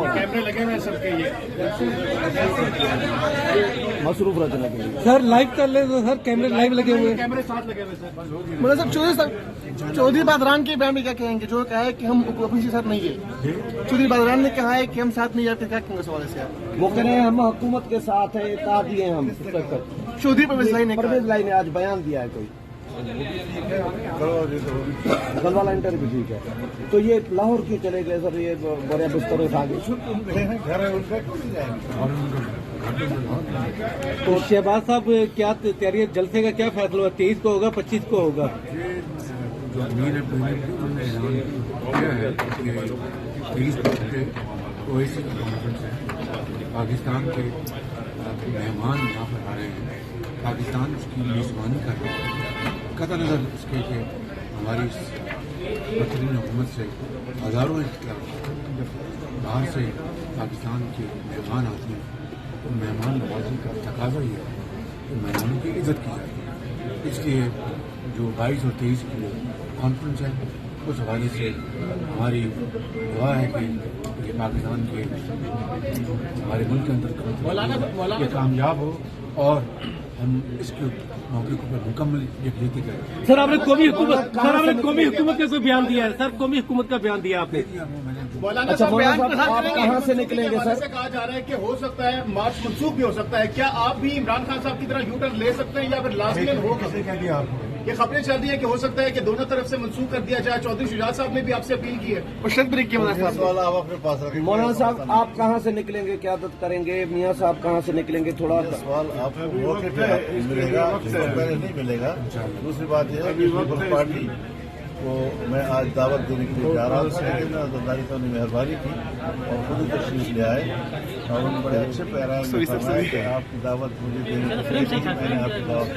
कैमरे लगे हुए हैं सबके ये मसरूफ रखने के लिए। सर लाइव कर ले तो सर, कैमरे लाइव लगे हुए हैं। कैमरे साथ लगे हुए सर। मतलब सब चौधरी बादरान के बयान में क्या कहेंगे, जो कहा है कि हम अपनी के साथ नहीं गए। चौधरी बादरान ने कहा है कि हम साथ नहीं जाते, क्या कहेंगे सवाल से आप? वो कह रहे हैं हम हुकूमत के साथ है, इत्तेहाद दिए हम। चौधरी परवेज लाई ने कहा। परवेज लाई ने आज बयान दिया है कोई कल वाला इंटरव्यू, ठीक है। तो ये लाहौर क्यों चले गए सर? ये बड़े बिस्तर उठा के तो शहबाज साहब क्या तैयारी, जलसे का क्या फैसला हुआ? 23 को होगा, 25 को होगा? जो अमीर है उन्होंने ऐलान किया है कि 23 को ओएसी की कॉन्फ्रेंस है। पाकिस्तान के मेहमान यहाँ पर आ रहे हैं, पाकिस्तान उसकी मेज़बानी कर रहा है। कतई नज़र इसके कि हमारी बदतरीन हुकूमत से हज़ारों इख्तिलाफ, जब बाहर से पाकिस्तान के मेहमान आते हैं तो मेहमान नवाजी का तकाजा ये है कि मेहमानों की इज़्ज़त की जाती है। इसलिए जो 22 और 23 की कॉन्फ्रेंस है उस हवाले से हमारी दुआ है कि ये पाकिस्तान के हमारे मुल्क के अंदर ये कामयाब हो और हम इसके मौके पर मुकम्मल यकजहती करें। सर आपने कौमी हुकूमत का कोई बयान दिया है सर? कौमी हुकूमत का बयान दिया आपने? अच्छा मौलाना साहब, आप कहाँ से निकलेंगे सर? कहा जा रहा है कि हो सकता है मार्च मनसूख भी हो सकता है, क्या आप भी इमरान खान साहब की तरह यू टर्न ले सकते हैं या फिर लास्ट में होगा? ये खबरें चल रही है कि हो सकता है कि दोनों तरफ से मनसूख कर दिया जाए। चौधरी शुजात साहब ने भी आपसे अपील की है। मौलाना साहब, आप कहाँ से निकलेंगे, क्यादत करेंगे? मियाँ साहब कहाँ से निकलेंगे? थोड़ा सवाल आपको मिलेगा, पहले नहीं मिलेगा। दूसरी बात यह है कि पीपल्स पार्टी को मैं आज दावत देने के लिए जा रहा था, लेकिन अब्दुल्लाही साहब ने मेहरबानी की और खुद ही तशरीफ ले आए और उन्होंने बड़े अच्छे पैराम में फरमाया कि आपकी दावत मुझे देने के लिए मैंने आपकी दावत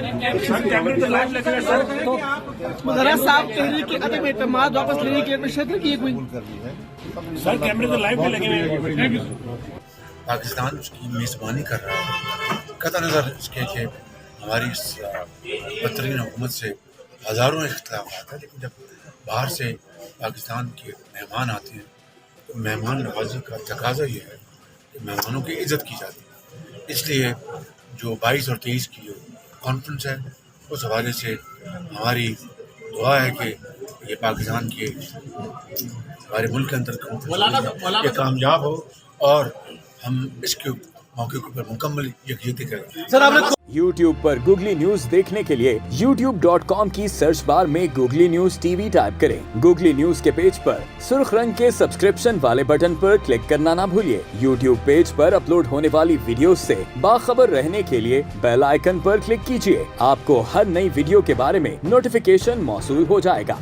मुदर्रस साहब तहरीक के अदम एतमाद वापस लेने के लिए शर्त की कोई कबूल कर ली है। सर कैमरे तो लाइव में लगे हुए हैं। पाकिस्तान उसकी मेज़बानी कर रहा है। कतई नज़र इसके कि हमारी इस बदतरीन हुकूमत से हज़ारों इख्तिलाफ हैं, लेकिन जब बाहर से पाकिस्तान के मेहमान आते हैं तो मेहमान नवाजी का तकाजा ये है कि मेहमानों की इज़्ज़त की जाती है। इसलिए जो 22 और 23 की जो कॉन्फ्रेंस है उस हवाले से हमारी दुआ है कि ये पाकिस्तान के हमारे मुल्क के अंदर ये कामयाब हो और हम इसके मौके पर मुकम्मल यकजहती करें। सर आपने YouTube पर गूगली न्यूज देखने के लिए youtube.com की सर्च बार में गूगली न्यूज टीवी टाइप करें। गूगली न्यूज के पेज पर सुर्ख रंग के सब्सक्रिप्शन वाले बटन पर क्लिक करना ना भूलिए। YouTube पेज पर अपलोड होने वाली वीडियोस से बाखबर रहने के लिए बेल आइकन पर क्लिक कीजिए। आपको हर नई वीडियो के बारे में नोटिफिकेशन मौसूल हो जाएगा।